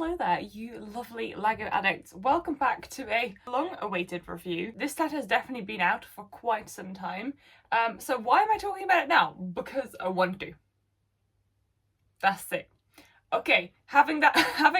Hello there, you lovely LEGO addicts. Welcome back to a long-awaited review. This set has definitely been out for quite some time. So why am I talking about it now? Because I want to. That's it. Okay, having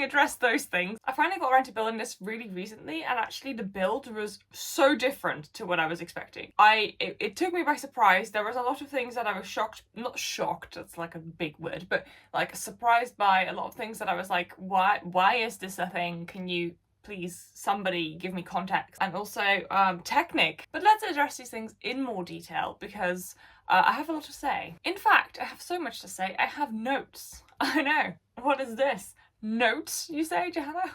addressed those things, I finally got around to building this really recently, and actually the build was so different to what I was expecting. It took me by surprise. There was a lot of things that I was not shocked, that's like a big word, but like surprised by a lot of things that I was like, why is this a thing? Can you please somebody give me context? And also Technic. But let's address these things in more detail because I have a lot to say. In fact, I have so much to say, I have notes. I know. What is this? Notes, you say, Johanna?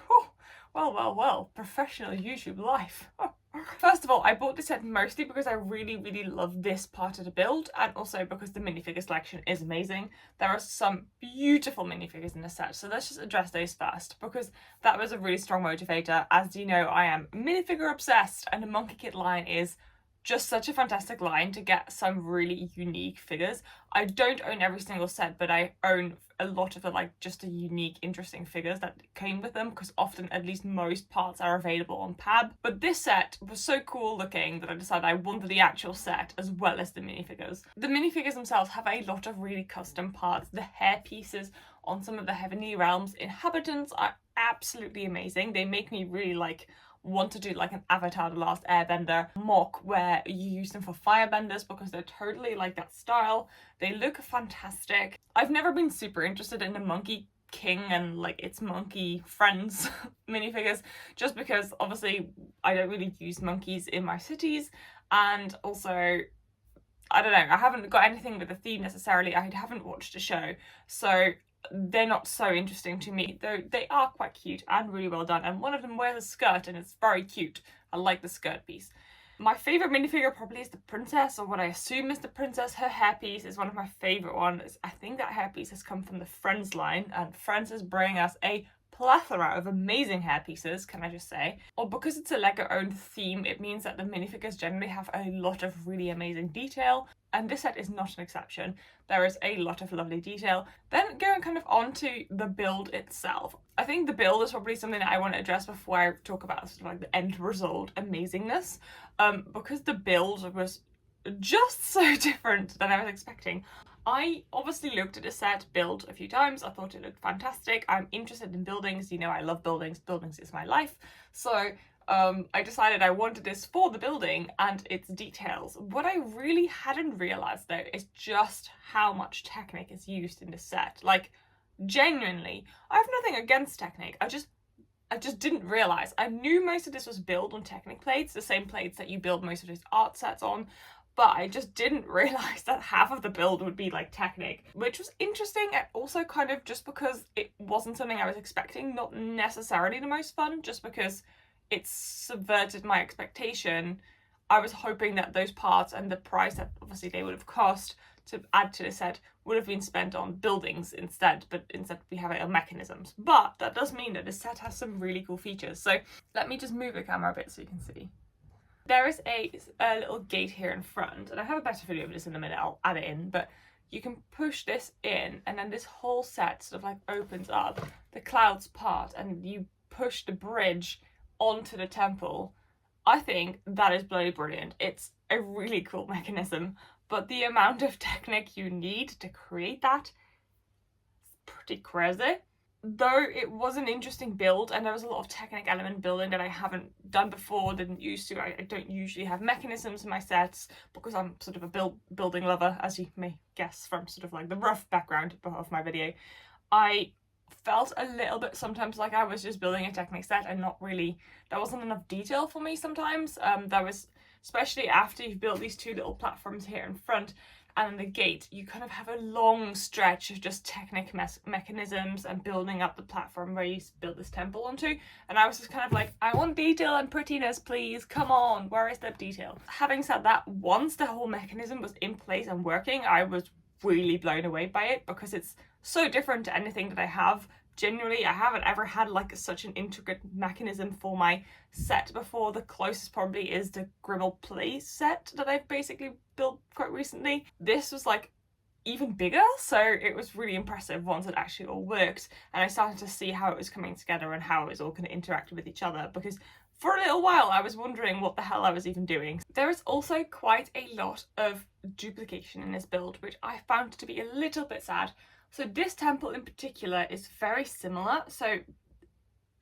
Oh, well, professional YouTube life. First of all, I bought this set mostly because I really love this part of the build, and also because the minifigure selection is amazing. There are some beautiful minifigures in the set, so let's just address those first, because that was a really strong motivator. As you know, I am minifigure obsessed, and the Monkie kit line is just such a fantastic line to get some really unique figures. I don't own every single set, but I own a lot of the just the unique, interesting figures that came with them, because often, at least most parts are available on PAB. But this set was so cool looking that I decided I wanted the actual set as well as the minifigures. The minifigures themselves have a lot of really custom parts. The hair pieces on some of the Heavenly Realms inhabitants are absolutely amazing. They make me really want to do an Avatar The Last Airbender mock where you use them for firebenders, because they're totally like that style. They look fantastic. I've never been super interested in the Monkey King and its monkey friends minifigures, just because obviously I don't really use monkeys in my cities, and also I don't know, I haven't got anything with the theme necessarily. I haven't watched a show, so they're not so interesting to me, though they are quite cute and really well done, and one of them wears a skirt and it's very cute. I like the skirt piece. My favourite minifigure probably is the princess, or what I assume is the princess. Her hairpiece is one of my favourite ones. I think that hairpiece has come from the Friends line, and Friends is bringing us a plethora of amazing hairpieces, can I just say. Or because it's a LEGO owned theme, it means that the minifigures generally have a lot of really amazing detail, and this set is not an exception. There is a lot of lovely detail. Then going kind of on to the build itself. I think the build is probably something that I want to address before I talk about sort of the end result amazingness, because the build was just so different than I was expecting. I obviously looked at a set build a few times. I thought it looked fantastic. I'm interested in buildings. You know, I love buildings. Buildings is my life. So I decided I wanted this for the building and its details. What I really hadn't realised though is just how much Technic is used in this set. Genuinely, I have nothing against Technic. I just didn't realise. I knew most of this was built on Technic plates, the same plates that you build most of these art sets on, but I just didn't realise that half of the build would be Technic, which was interesting, and also kind of just because it wasn't something I was expecting, not necessarily the most fun, just because it subverted my expectation. I was hoping that those parts and the price that obviously they would have cost to add to the set would have been spent on buildings instead, but instead we have it on mechanisms. But that does mean that the set has some really cool features. So let me just move the camera a bit so you can see. There is a little gate here in front, and I have a better video of this in a minute, I'll add it in, but you can push this in and then this whole set sort of opens up, the clouds part, and you push the bridge onto the temple. I think that is bloody brilliant. It's a really cool mechanism, but the amount of Technic you need to create that is pretty crazy. Though it was an interesting build, and there was a lot of Technic element building that I haven't done before, didn't used to. I don't usually have mechanisms in my sets because I'm sort of a building lover, as you may guess from sort of the rough background of my video. I felt a little bit sometimes like I was just building a Technic set and not really, there wasn't enough detail for me sometimes. There was, especially after you've built these two little platforms here in front and the gate, you kind of have a long stretch of just Technic mechanisms and building up the platform where you build this temple onto, and I was just kind of like, I want detail and prettiness, please, come on, where is the detail? Having said that, once the whole mechanism was in place and working, I was really blown away by it, because it's so different to anything that I have. Genuinely, I haven't ever had such an intricate mechanism for my set before. The closest probably is the Grimmel Play set that I've basically built quite recently. This was even bigger, so it was really impressive once it actually all worked, and I started to see how it was coming together and how it was all going to interact with each other, because for a little while I was wondering what the hell I was even doing. There is also quite a lot of duplication in this build, which I found to be a little bit sad. So this temple in particular is very similar, so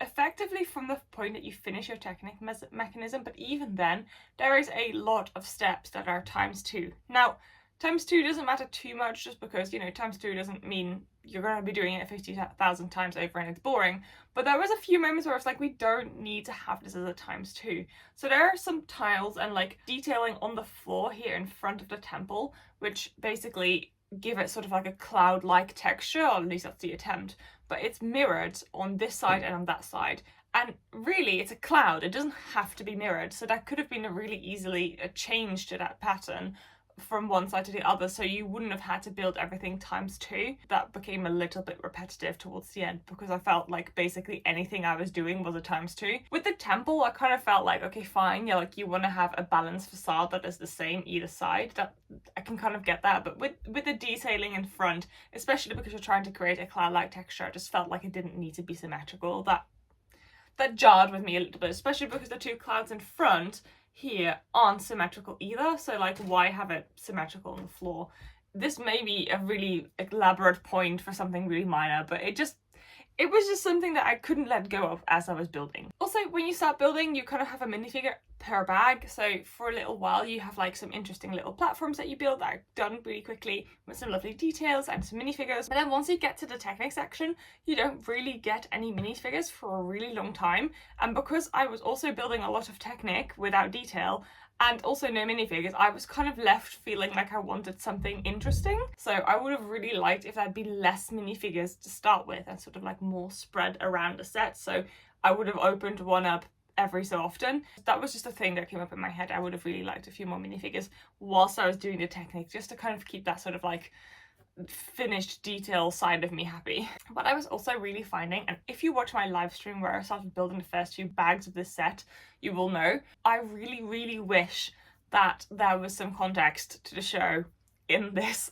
effectively from the point that you finish your technic mechanism, but even then there is a lot of steps that are ×2. Now ×2 doesn't matter too much, just because, you know, ×2 doesn't mean you're going to be doing it 50,000 times over and it's boring. But there was a few moments where it's like, we don't need to have this as a ×2. So there are some tiles and like detailing on the floor here in front of the temple, which basically give it sort of like a cloud-like texture, or at least that's the attempt. But it's mirrored on this side and on that side. And really, it's a cloud. It doesn't have to be mirrored. So that could have been a really easily a change to that pattern from one side to the other, so you wouldn't have had to build everything ×2. That became a little bit repetitive towards the end, because I felt like basically anything I was doing was a ×2. With the temple, I kind of felt like, okay, fine, yeah, like you want to have a balanced facade that is the same either side. That I can kind of get that, but with the detailing in front, especially because you're trying to create a cloud-like texture, I just felt like it didn't need to be symmetrical. That jarred with me a little bit, especially because the two clouds in front here aren't symmetrical either, so like, why have it symmetrical on the floor? This may be a really elaborate point for something really minor, but it was just something that I couldn't let go of as I was building. Also, when you start building, you kind of have a minifigure per bag, so for a little while you have like some interesting little platforms that you build that are done really quickly with some lovely details and some minifigures. But then once you get to the Technic section, you don't really get any minifigures for a really long time, and because I was also building a lot of Technic without detail, and also no minifigures, I was kind of left feeling like I wanted something interesting. So I would have really liked if there'd been less minifigures to start with and sort of like more spread around the set. So I would have opened one up every so often. That was just a thing that came up in my head. I would have really liked a few more minifigures whilst I was doing the technique, just to kind of keep that sort of like finished detail side of me happy. But I was also really finding, and if you watch my live stream where I started building the first few bags of this set, you will know, I really wish that there was some context to the show in this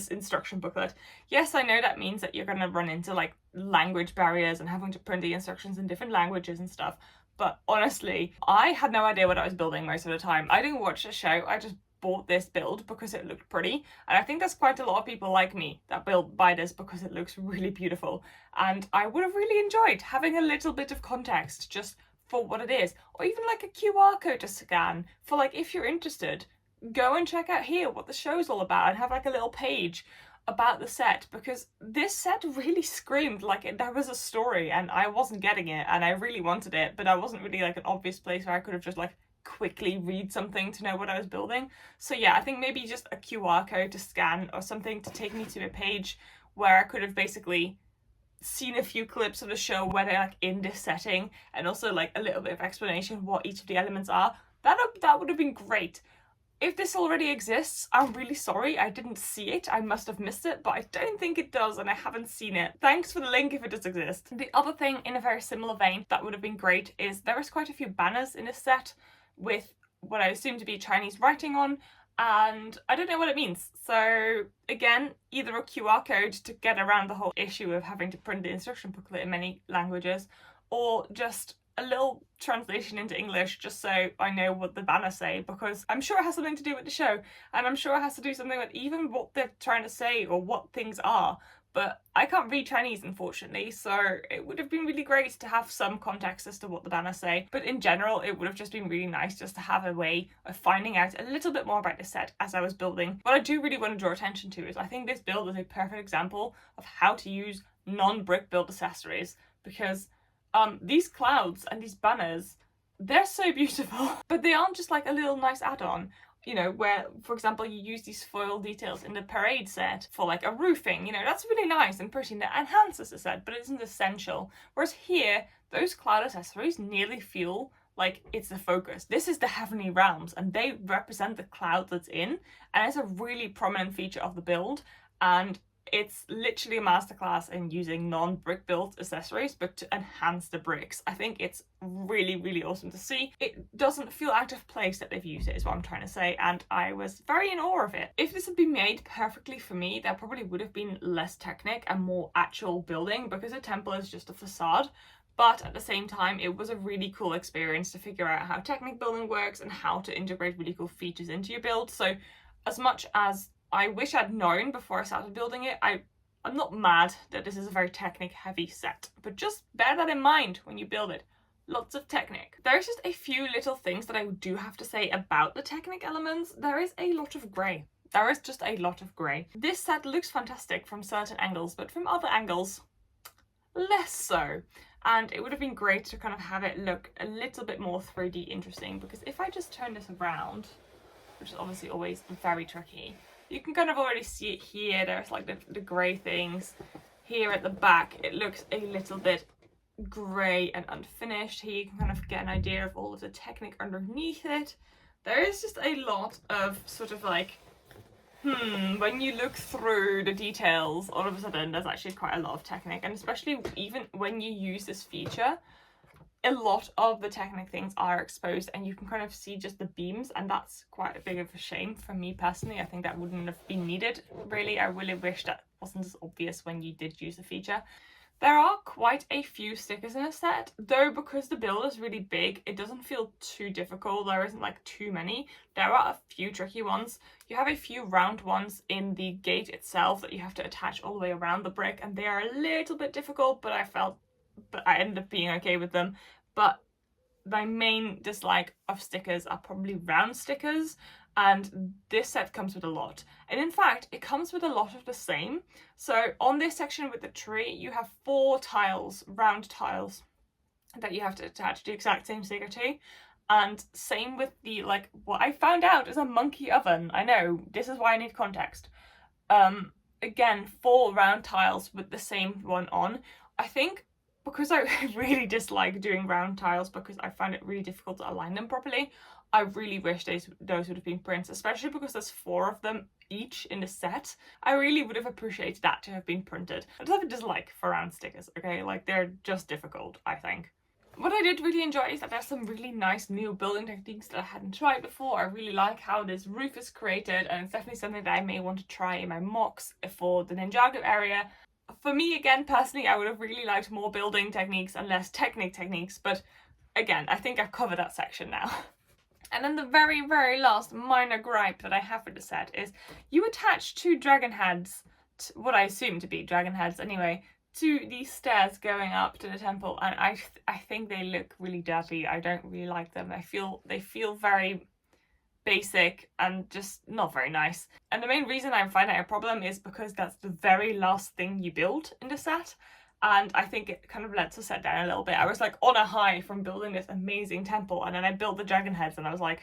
instruction booklet. Yes, I know that means that you're going to run into like language barriers and having to print the instructions in different languages and stuff, but honestly, I had no idea what I was building most of the time. I didn't watch the show, I just bought this build because it looked pretty, and I think there's quite a lot of people like me that buy this because it looks really beautiful, and I would have really enjoyed having a little bit of context just for what it is, or even like a QR code to scan for like, if you're interested, go and check out here what the show's all about, and have like a little page about the set, because this set really screamed like there was a story and I wasn't getting it, and I really wanted it, but I wasn't really like an obvious place where I could have just like quickly read something to know what I was building. So yeah, I think maybe just a QR code to scan or something to take me to a page where I could have basically seen a few clips of the show where they're like in this setting, and also like a little bit of explanation what each of the elements are. That would have been great. If this already exists, I'm really sorry I didn't see it. I must have missed it, but I don't think it does, and I haven't seen it. Thanks for the link if it does exist. The other thing in a very similar vein that would have been great is there is quite a few banners in this set with what I assume to be Chinese writing on, and I don't know what it means. So again, either a QR code to get around the whole issue of having to print the instruction booklet in many languages, or just a little translation into English just so I know what the banners say, because I'm sure it has something to do with the show, and I'm sure it has to do something with even what they're trying to say or what things are. But I can't read Chinese, unfortunately, so it would have been really great to have some context as to what the banners say. But in general, it would have just been really nice just to have a way of finding out a little bit more about the set as I was building. What I do really want to draw attention to is I think this build is a perfect example of how to use non-brick build accessories, because these clouds and these banners, they're so beautiful, but they aren't just like a little nice add-on. You know, where, for example, you use these foil details in the parade set for like a roofing, you know, that's really nice and pretty and that enhances the set, but it isn't essential. Whereas here, those cloud accessories nearly feel like it's the focus. This is the Heavenly Realms, and they represent the cloud that's in, and it's a really prominent feature of the build, and It's literally a masterclass in using non-brick built accessories but to enhance the bricks. I think it's really, really awesome to see. It doesn't feel out of place that they've used it, is what I'm trying to say, and I was very in awe of it. If this had been made perfectly for me, there probably would have been less Technic and more actual building, because a temple is just a facade. But at the same time, it was a really cool experience to figure out how Technic building works and how to integrate really cool features into your build. So as much as I wish I'd known before I started building it, I'm not mad that this is a very Technic heavy set, but just bear that in mind when you build it. Lots of Technic. There's just a few little things that I do have to say about the Technic elements. There is a lot of grey. There is just a lot of grey. This set looks fantastic from certain angles, but from other angles, less so. And it would have been great to kind of have it look a little bit more 3D interesting, because if I just turn this around, which is obviously always very tricky, you can kind of already see it here. There's like the grey things. Here at the back, it looks a little bit grey and unfinished. Here you can kind of get an idea of all of the Technic underneath it. There is just a lot of sort of like, when you look through the details, all of a sudden there's actually quite a lot of Technic, and especially even when you use this feature, a lot of the Technic things are exposed and you can kind of see just the beams, and that's quite a big of a shame for me personally. I think that wouldn't have been needed, really. I really wish that wasn't as obvious when you did use the feature. There are quite a few stickers in a set, though because the build is really big, it doesn't feel too difficult. There isn't like too many. There are a few tricky ones. You have a few round ones in the gate itself that you have to attach all the way around the brick, and they are a little bit difficult, but I ended up being okay with them. But my main dislike of stickers are probably round stickers, and this set comes with a lot. And in fact, it comes with a lot of the same. So on this section with the tree, you have 4 tiles, round tiles, that you have to attach the exact same sticker to. And same with the, like, what I found out is a Monkie oven. I know, this is why I need context. Again, 4 round tiles with the same one on. I think because I really dislike doing round tiles because I find it really difficult to align them properly, I really wish those would have been printed, especially because there's 4 of them each in the set. I really would have appreciated that to have been printed. I don't have a dislike for round stickers, okay? Like, they're just difficult, I think. What I did really enjoy is that there's some really nice new building techniques that I hadn't tried before. I really like how this roof is created, and it's definitely something that I may want to try in my mocks for the Ninjago area. For me, again, personally, I would have really liked more building techniques and less Technic techniques, but again, I think I've covered that section now. And then the very, very last minor gripe that I have for the set is you attach 2 dragon heads, what I assume to be dragon heads anyway, to these stairs going up to the temple, and I think they look really dirty. I don't really like them. They feel very basic and just not very nice. And the main reason I find that a problem is because that's the very last thing you build in the set, and I think it kind of lets the set down a little bit. I was like on a high from building this amazing temple, and then I built the dragon heads and I was like,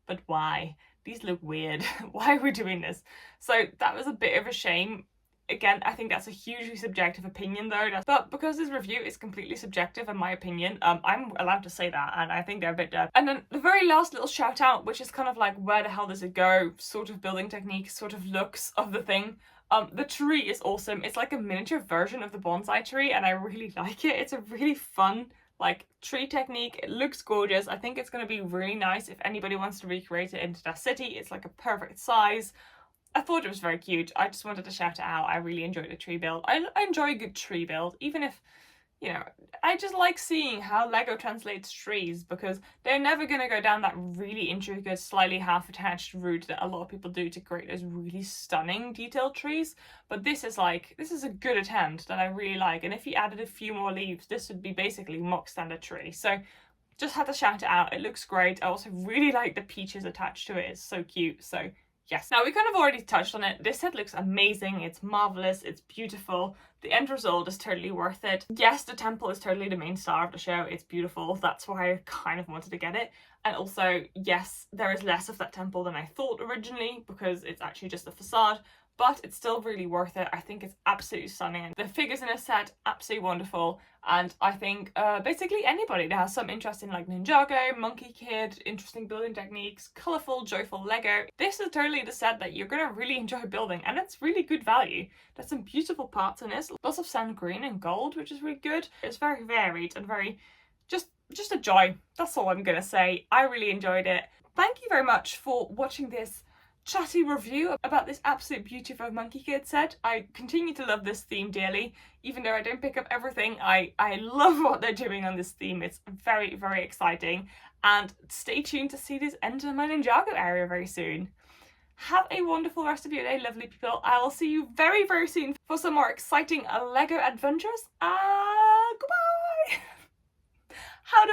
but why? These look weird. Why are we doing this? So that was a bit of a shame. Again, I think that's a hugely subjective opinion though, but because this review is completely subjective in my opinion, I'm allowed to say that, and I think they're a bit dead. And then the very last little shout out, which is kind of like where the hell does it go sort of building technique, sort of looks of the thing. The tree is awesome. It's like a miniature version of the bonsai tree, and I really like it. It's a really fun like tree technique. It looks gorgeous. I think it's going to be really nice if anybody wants to recreate it into their city. It's like a perfect size. I thought it was very cute. I just wanted to shout it out. I really enjoyed the tree build. I enjoy a good tree build, even if, you know, I just like seeing how LEGO translates trees, because they're never going to go down that really intricate, slightly half-attached route that a lot of people do to create those really stunning detailed trees. But this is a good attempt that I really like. And if you added a few more leaves, this would be basically mock standard tree. So just had to shout it out. It looks great. I also really like the peaches attached to it. It's so cute. So yes. Now, we kind of already touched on it. This set looks amazing. It's marvelous. It's beautiful. The end result is totally worth it. Yes, the temple is totally the main star of the show. It's beautiful. That's why I kind of wanted to get it. And also, yes, there is less of that temple than I thought originally because it's actually just a facade. but it's still really worth it. I think it's absolutely stunning. The figures in a set, absolutely wonderful. And I think basically anybody that has some interest in like Ninjago, Monkey Kid, interesting building techniques, colourful, joyful Lego, this is totally the set that you're gonna really enjoy building, and it's really good value. There's some beautiful parts in this, lots of sand green and gold, which is really good. It's very varied and very just a joy. That's all I'm gonna say. I really enjoyed it. Thank you very much for watching this chatty review about this absolute beauty of a Monkey Kid set. I continue to love this theme dearly. Even though I don't pick up everything, I love what they're doing on this theme. It's very, very exciting. And stay tuned to see this enter my Ninjago area very soon. Have a wonderful rest of your day, lovely people. I will see you very, very soon for some more exciting Lego adventures. Goodbye! How do